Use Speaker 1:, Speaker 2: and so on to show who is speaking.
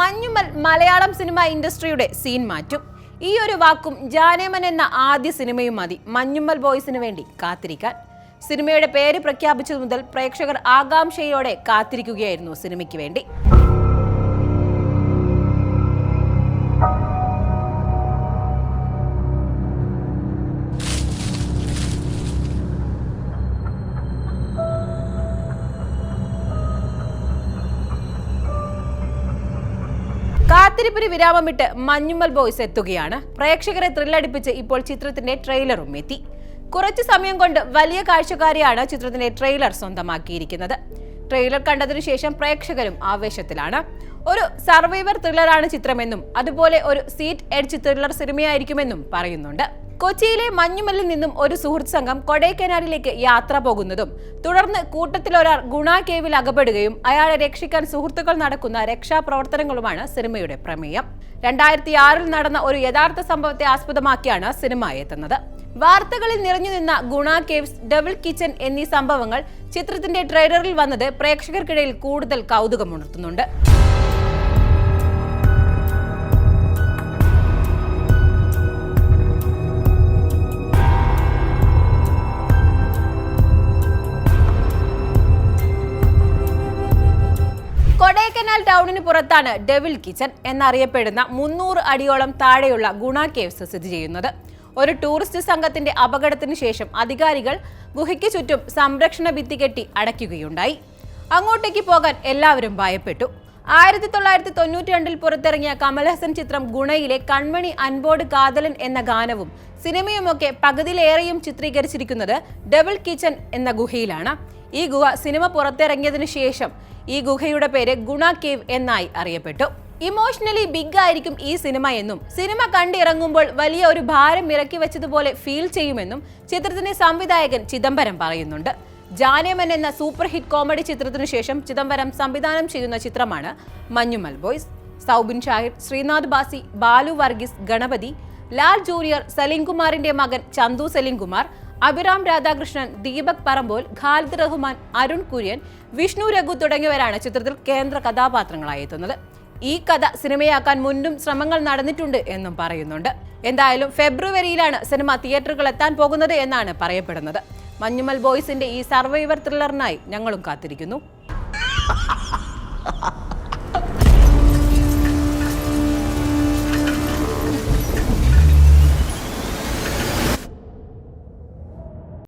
Speaker 1: Manjummel Malayalam cinema ഇൻഡസ്ട്രിയുടെ scene മാറ്റും. ഈ ഒരു വാക്കും ജാനേമൻ എന്ന ആദ്യ സിനിമയും മതി മഞ്ഞുമൽ ബോയ്സിന് വേണ്ടി കാത്തിരിക്കാൻ. സിനിമയുടെ പേര് പ്രഖ്യാപിച്ചതു മുതൽ പ്രേക്ഷകർ ആകാംക്ഷയോടെ കാത്തിരിക്കുകയായിരുന്നു സിനിമയ്ക്ക് വേണ്ടി. കാത്തിരിപ്പിന് വിരാമമിട്ട് മഞ്ഞുമൽ ബോയ്സ് എത്തുകയാണ്. പ്രേക്ഷകരെ ത്രില്ലടിപ്പിച്ച് ഇപ്പോൾ ചിത്രത്തിന്റെ ട്രെയിലറും എത്തി. കുറച്ചു സമയം കൊണ്ട് വലിയ കാഴ്ചക്കാരെയാണ് ചിത്രത്തിന്റെ ട്രെയിലർ സ്വന്തമാക്കിയിരിക്കുന്നത്. ട്രെയിലർ കണ്ടതിനു ശേഷം പ്രേക്ഷകരും ആവേശത്തിലാണ്. ഒരു സർവൈവർ ത്രില്ലറാണ് ചിത്രമെന്നും അതുപോലെ ഒരു സീറ്റ് എഡ്ജ് ത്രില്ലർ സിനിമയായിരിക്കുമെന്നും പറയുന്നുണ്ട്. കൊച്ചിയിലെ മഞ്ഞുമലിൽ നിന്നും ഒരു സുഹൃത്ത് സംഘം കൊടൈക്കനാലിലേക്ക് യാത്ര പോകുന്നതും തുടർന്ന് കൂട്ടത്തിലൊരാൾ ഗുണ കേവിൽ അകപ്പെടുകയും അയാളെ രക്ഷിക്കാൻ സുഹൃത്തുക്കൾ നടക്കുന്ന രക്ഷാപ്രവർത്തനങ്ങളുമാണ് സിനിമയുടെ പ്രമേയം. 2006 നടന്ന ഒരു യഥാർത്ഥ സംഭവത്തെ ആസ്പദമാക്കിയാണ് സിനിമ എത്തുന്നത്. വാർത്തകളിൽ നിറഞ്ഞു നിന്ന ഗുണ കേവ്സ്, ഡബിൾ കിച്ചൺ എന്നീ സംഭവങ്ങൾ ചിത്രത്തിന്റെ ട്രെയിലറിൽ വന്നത് പ്രേക്ഷകർക്കിടയിൽ കൂടുതൽ കൗതുകമുണർത്തുന്നുണ്ട്. കൊടൈക്കനാൽ ടൗണിന് പുറത്താണ് ഡെവിൾ കിച്ചൺ എന്നറിയപ്പെടുന്ന 300 അടിയോളം താഴെയുള്ള ഗുണ കേവ്സ് സ്ഥിതി ചെയ്യുന്നത്. ഒരു ടൂറിസ്റ്റ് സംഘത്തിന്റെ അപകടത്തിന് ശേഷം അധികാരികൾ ഗുഹയ്ക്ക് ചുറ്റും സംരക്ഷണ ഭിത്തി കെട്ടി അടയ്ക്കുകയുണ്ടായി. അങ്ങോട്ടേക്ക് പോകാൻ എല്ലാവരും ഭയപ്പെട്ടു. 1992 പുറത്തിറങ്ങിയ കമൽഹാസൻ ചിത്രം ഗുണയിലെ കൺമണി അൻപോട് കാതലൻ എന്ന ഗാനവും സിനിമയുമൊക്കെ പകുതിയിലേറെയും ചിത്രീകരിച്ചിരിക്കുന്നത് ഡബിൾ കിച്ചൺ എന്ന ഗുഹയിലാണ്. ഈ ഗുഹ സിനിമ പുറത്തിറങ്ങിയതിനു ശേഷം ഈ ഗുഹയുടെ പേര് ഗുണ കേവ് എന്നായി അറിയപ്പെട്ടു. ഇമോഷണലി ബിഗ് ആയിരിക്കും ഈ സിനിമ എന്നും സിനിമ കണ്ടിറങ്ങുമ്പോൾ വലിയ ഒരു ഭാരം ഇറക്കി വെച്ചതുപോലെ ഫീൽ ചെയ്യുമെന്നും ചിത്രത്തിന്റെ സംവിധായകൻ ചിദംബരം പറയുന്നുണ്ട്. ജാനേമൻ എന്ന സൂപ്പർ ഹിറ്റ് കോമഡി ചിത്രത്തിനു ശേഷം ചിദംബരം സംവിധാനം ചെയ്യുന്ന ചിത്രമാണ് മഞ്ഞുമൽ ബോയ്സ്. സൗബിൻ ഷാഹിർ, ശ്രീനാഥ് ബാസി, ബാലു വർഗീസ്, ഗണപതി, ലാൽ ജൂനിയർ, സലീംകുമാറിന്റെ മകൻ ചന്തു സലീംകുമാർ, അഭിറാം രാധാകൃഷ്ണൻ, ദീപക് പറമ്പോൾ, ഖാലിദ് റഹ്മാൻ, അരുൺ കുര്യൻ, വിഷ്ണു രഘു തുടങ്ങിയവരാണ് ചിത്രത്തിൽ കേന്ദ്ര കഥാപാത്രങ്ങളായി എത്തുന്നത്. ഈ കഥ സിനിമയാക്കാൻ മുൻപും ശ്രമങ്ങൾ നടന്നിട്ടുണ്ട് എന്നും പറയുന്നുണ്ട്. എന്തായാലും ഫെബ്രുവരിയിലാണ് സിനിമ തിയേറ്ററുകൾ എത്താൻ പോകുന്നത് എന്നാണ് പറയപ്പെടുന്നത്. മഞ്ഞുമൽ ബോയ്സിന്റെ ഈ സർവൈവർ ത്രില്ലറിനായി ഞങ്ങളും കാത്തിരിക്കുന്നു.